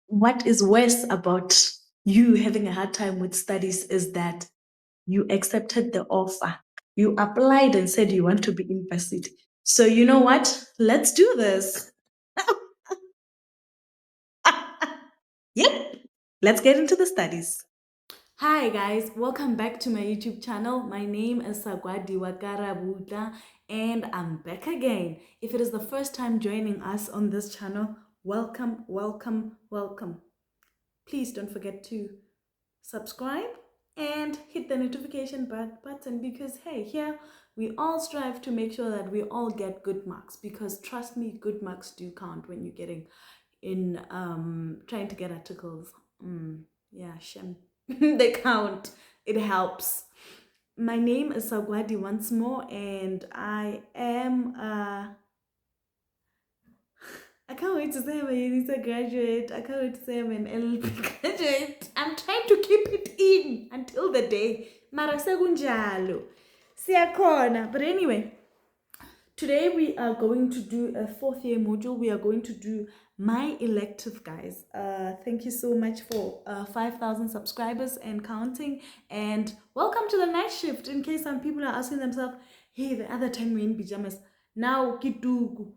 what is worse about you having a hard time with studies is that you accepted the offer. You applied and said you want to be in varsity. So you know what? Let's do this. Yep. Let's get into the studies. Hi guys, welcome back to my YouTube channel. My name is Sagwadi Wakarabuta and I'm back again. If it is the first time joining us on this channel, welcome, welcome, welcome. Please don't forget to subscribe and hit the notification button because hey, here we all strive to make sure that we all get good marks, because trust me, good marks do count when you're getting in trying to get articles. Yeah, shem. They count. It helps. My name is Sagwadi once more, and I am I can't wait to say I'm a UNISA graduate. I can't wait to say I'm an LP graduate. I'm trying to keep it in until the day. Mara sekunjalo. Siyakhona. But anyway, today we are going to do a fourth year module. We are going to do my elective, guys. Thank you so much for 5,000 subscribers and counting. And welcome to the night shift. In case some people are asking themselves, hey, the other time we're in pajamas. Now, Kidugu.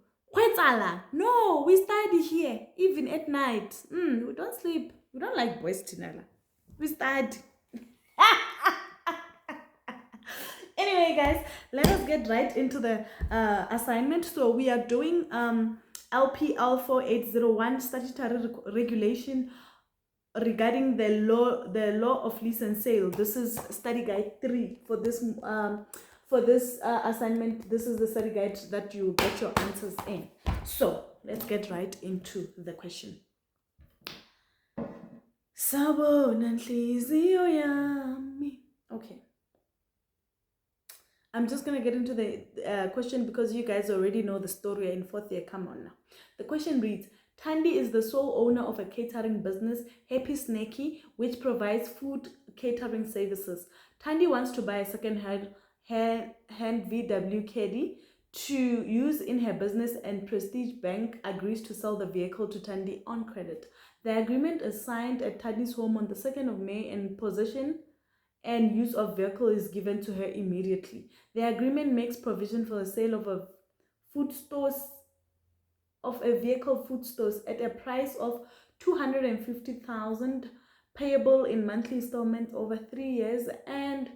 No, we study here, even at night. We don't sleep. We don't like boys, Tinala. We study. Anyway, guys, let us get right into the assignment. So we are doing LPL4801 statutory regulation regarding the law of lease and sale. This is study guide 3 for this assignment. This is the study guide that you get your answers in. So let's get right into the question. Okay, I'm just gonna get into the question because you guys already know the story in fourth year. Come on now. The question reads: Thandi is the sole owner of a catering business, Happy Snacky, which provides food catering services. Thandi wants to buy a second-hand VW Caddy to use in her business, and Prestige Bank agrees to sell the vehicle to Thandi on credit. The agreement is signed at Thandi's home on the 2nd of May, and possession and use of vehicle is given to her immediately. The agreement makes provision for the sale of a vehicle food stores at a price of 250,000 payable in monthly installments over 3 years, and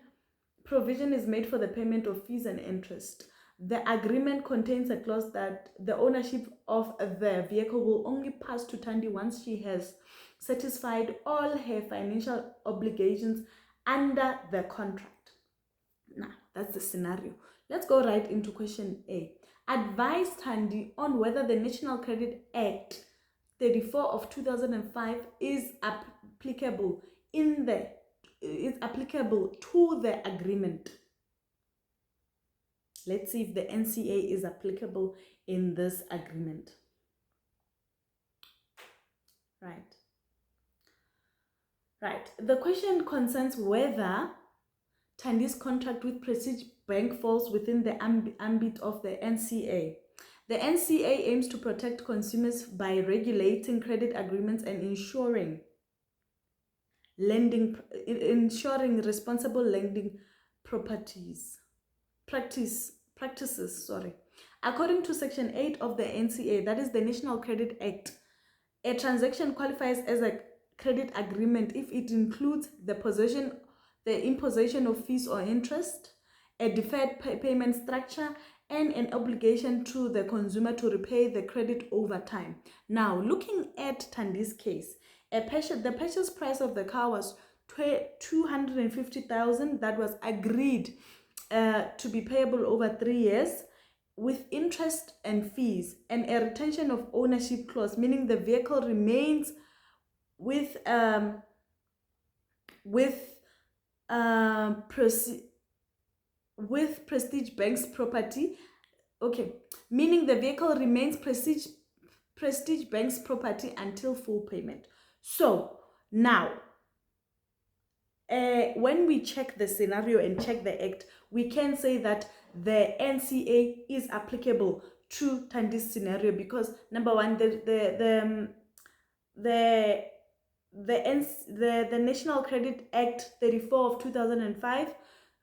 provision is made for the payment of fees and interest. The agreement contains a clause that the ownership of the vehicle will only pass to Thandi once she has satisfied all her financial obligations under the contract. Now, that's the scenario. Let's go right into question A. Advise Thandi on whether the National Credit Act 34 of 2005 is applicable to the agreement. Let's see if the NCA is applicable in this agreement. Right. The question concerns whether Thandi's contract with Prestige Bank falls within the ambit of the NCA. The NCA aims to protect consumers by regulating credit agreements and ensuring responsible lending practices. According to Section 8 of the NCA, that is the National Credit Act, a transaction qualifies as a credit agreement if it includes the imposition of fees or interest, a deferred payment structure, and an obligation to the consumer to repay the credit over time. Now, looking at Thandi's case, the purchase price of the car was 250,000 that was agreed to be payable over 3 years with interest and fees, and a retention of ownership clause, meaning the vehicle remains with Prestige Bank's property. Okay, meaning the vehicle remains Prestige Bank's property until full payment. So now, when we check the scenario and check the act, we can say that the NCA is applicable to Thandi's scenario because number one, the the National Credit Act 34 of 2005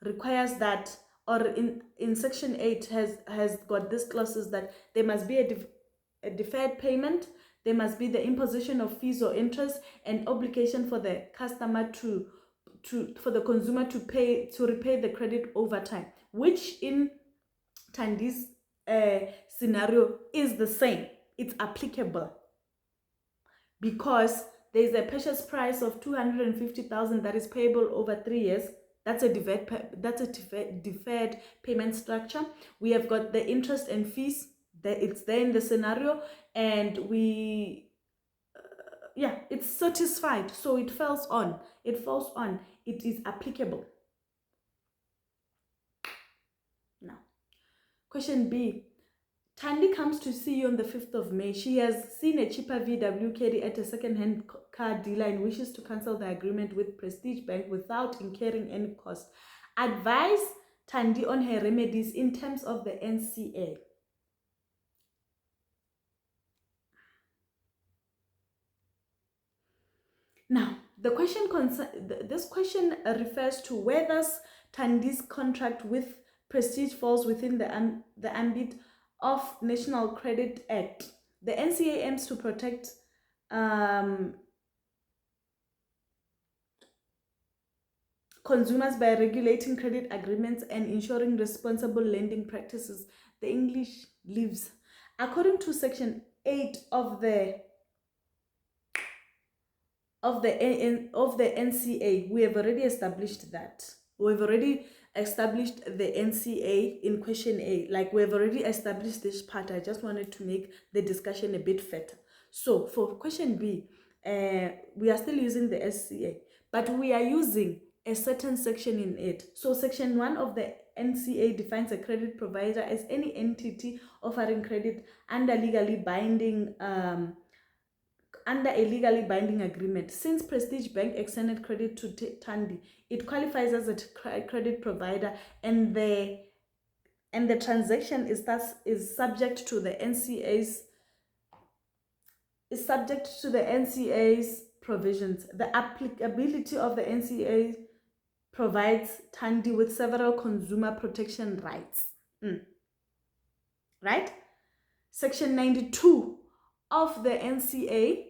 requires that, or in section 8 has got these clauses that there must be a deferred payment, there must be the imposition of fees or interest, and obligation for the customer for the consumer to repay the credit over time, which in Tandi's scenario is the same. It's applicable because there's a purchase price of 250,000 that is payable over 3 years. That's a deferred payment structure. We have got the interest and fees that it's there in the scenario, and yeah, it's satisfied, so it falls on. It is applicable. Now, question B. Tandy comes to see you on the 5th of May. She has seen a cheaper VW Caddy at a second-hand car dealer and wishes to cancel the agreement with Prestige Bank without incurring any cost. Advise Tandy on her remedies in terms of the NCA. Now, this question refers to whether Tandy's contract with Prestige falls within the ambit of National Credit Act. The NCA aims to protect consumers by regulating credit agreements and ensuring responsible lending practices. The English lives. According to Section 8 of the NCA, we have already established that. We've already established the NCA in question A. Like, we've already established this part. I just wanted to make the discussion a bit fatter. So for question B, we are still using the SCA, but we are using a certain section in it. So section 1 of the NCA defines a credit provider as any entity offering credit under a legally binding agreement. Since Prestige Bank extended credit to Tandy, it qualifies as a credit provider, and the transaction is subject to the NCA's provisions. The applicability of the NCA provides Tandy with several consumer protection rights. Right? Section 92 of the NCA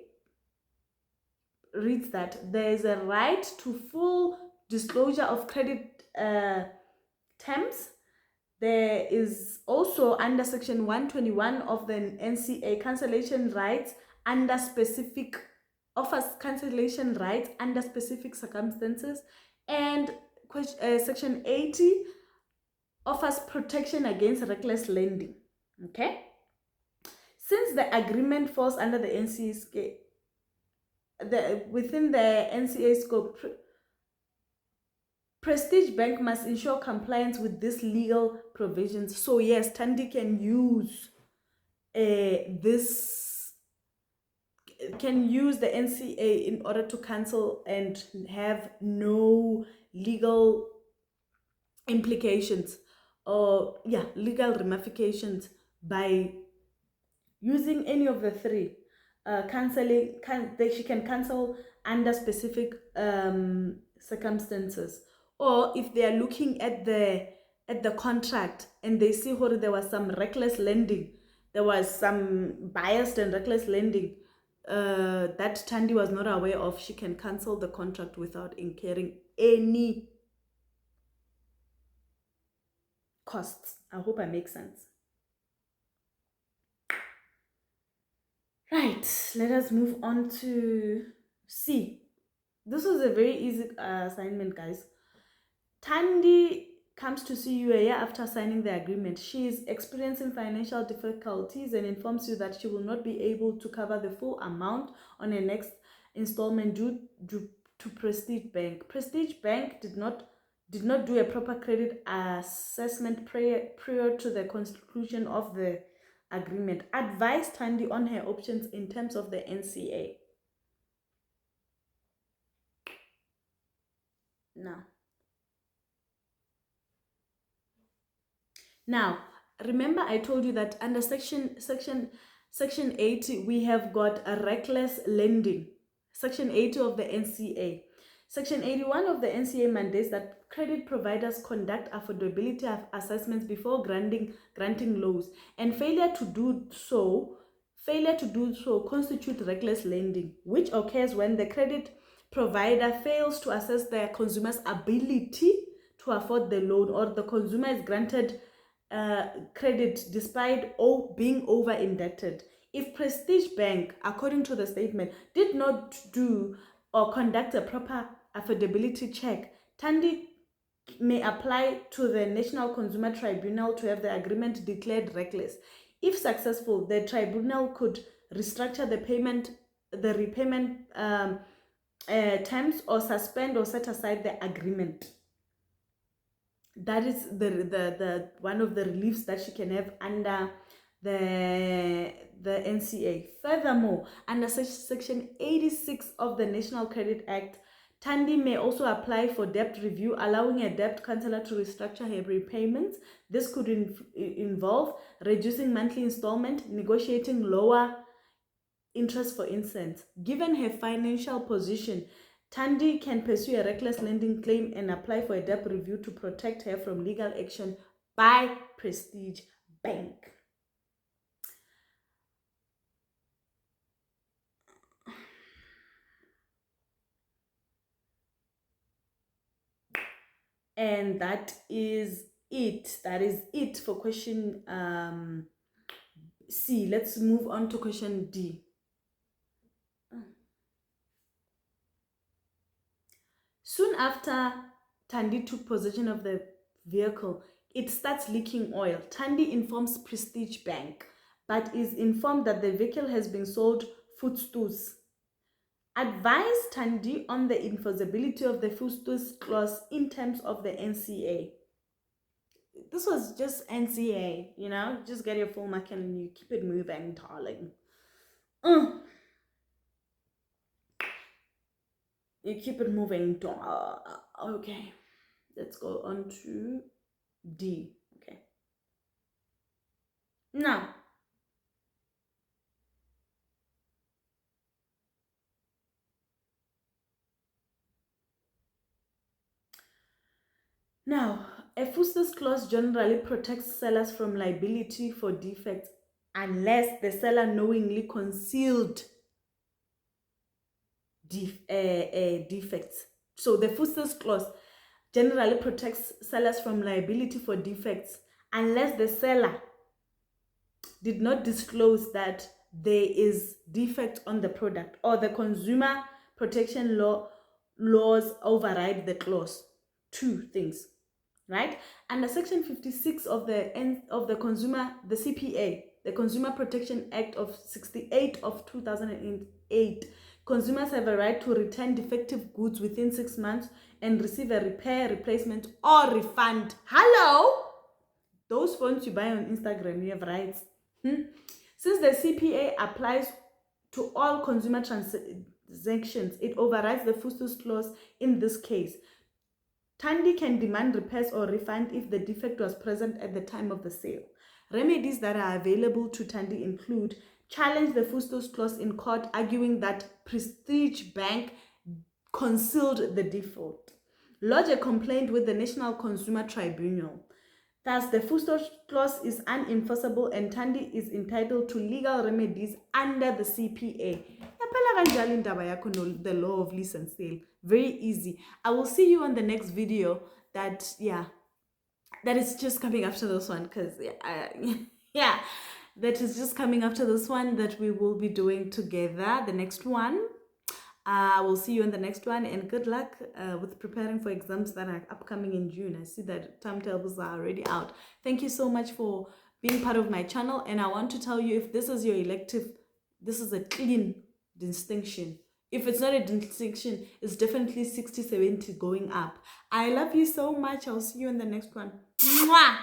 reads that there is a right to full disclosure of credit terms. There is also, under section 121 of the NCA, cancellation rights offers cancellation rights under specific circumstances, and section 80 offers protection against reckless lending. Okay, since the agreement falls under the NCA within the NCA scope, Prestige Bank must ensure compliance with these legal provisions. So yes, Tandy can use the NCA in order to cancel and have no legal implications or legal ramifications by using any of the three. She can cancel under specific circumstances, or if they are looking at the contract and they see whether there was some reckless lending, there was some biased and reckless lending that Tandy was not aware of, she can cancel the contract without incurring any costs. I hope I make sense. Right, let us move on to C. This was a very easy assignment, guys. Tandy comes to see you a year after signing the agreement. She is experiencing financial difficulties and informs you that she will not be able to cover the full amount on her next installment due to Prestige Bank. Prestige Bank did not do a proper credit assessment prior to the conclusion of the agreement. Advise Tandy on her options in terms of the NCA. Now, remember I told you that under section Section 80, we have got a reckless lending. Section 80 of the NCA. Section 81 of the NCA mandates that credit providers conduct affordability assessments before granting loans, and failure to do so constitutes reckless lending, which occurs when the credit provider fails to assess the consumer's ability to afford the loan, or the consumer is granted credit despite being over indebted. If Prestige Bank, according to the statement, did not do or conduct a proper affordability check, Tandy may apply to the National Consumer Tribunal to have the agreement declared reckless. If successful, the tribunal could restructure the repayment terms, or suspend or set aside the agreement. That is the one of the reliefs that she can have under the NCA. Furthermore, under Section 86 of the National Credit Act, Tandy may also apply for debt review, allowing a debt counselor to restructure her repayments. This could involve reducing monthly installment, negotiating lower interest, for instance. Given her financial position, Tandy can pursue a reckless lending claim and apply for a debt review to protect her from legal action by Prestige Bank. And that is it. That is it for question C. Let's move on to question D. Soon after Tandy took possession of the vehicle, it starts leaking oil. Tandy informs Prestige Bank, but is informed that the vehicle has been sold Voetstoots. Advise Tandy on the enforceability of the Voetstoots clause in terms of the NCA. This was just NCA, just get your full mark and you keep it moving, darling. You keep it moving. Okay, let's go on to D. Okay. Now, a Voetstoots clause generally protects sellers from liability for defects unless the seller knowingly concealed defects. So the Voetstoots clause generally protects sellers from liability for defects unless the seller did not disclose that there is defect on the product, or the consumer protection laws override the clause. Two things, right? Under Section 56 of the CPA, the Consumer Protection Act of 68 of 2008, consumers have a right to return defective goods within 6 months and receive a repair, replacement, or refund. Hello? Those phones you buy on Instagram, you have rights. Since the CPA applies to all consumer transactions, it overrides the Voetstoots clause in this case. Tandy can demand repairs or refund if the defect was present at the time of the sale. Remedies that are available to Tandy include: challenge the Voetstoots clause in court, arguing that Prestige Bank concealed the default. Lodge a complaint with the National Consumer Tribunal. Thus, the Voetstoots clause is unenforceable and Tandy is entitled to legal remedies under the CPA. The law of lease and sale. Very easy. I will see you on the next video that is just coming after this one, because that is just coming after this one that we will be doing together, the next one. We'll see you in the next one, and good luck with preparing for exams that are upcoming in June. I see that timetables are already out. Thank you so much for being part of my channel, and I want to tell you, if this is your elective, this is a clean distinction. If it's not a distinction, it's definitely 60-70 going up. I love you so much. I'll see you in the next one. Mwah!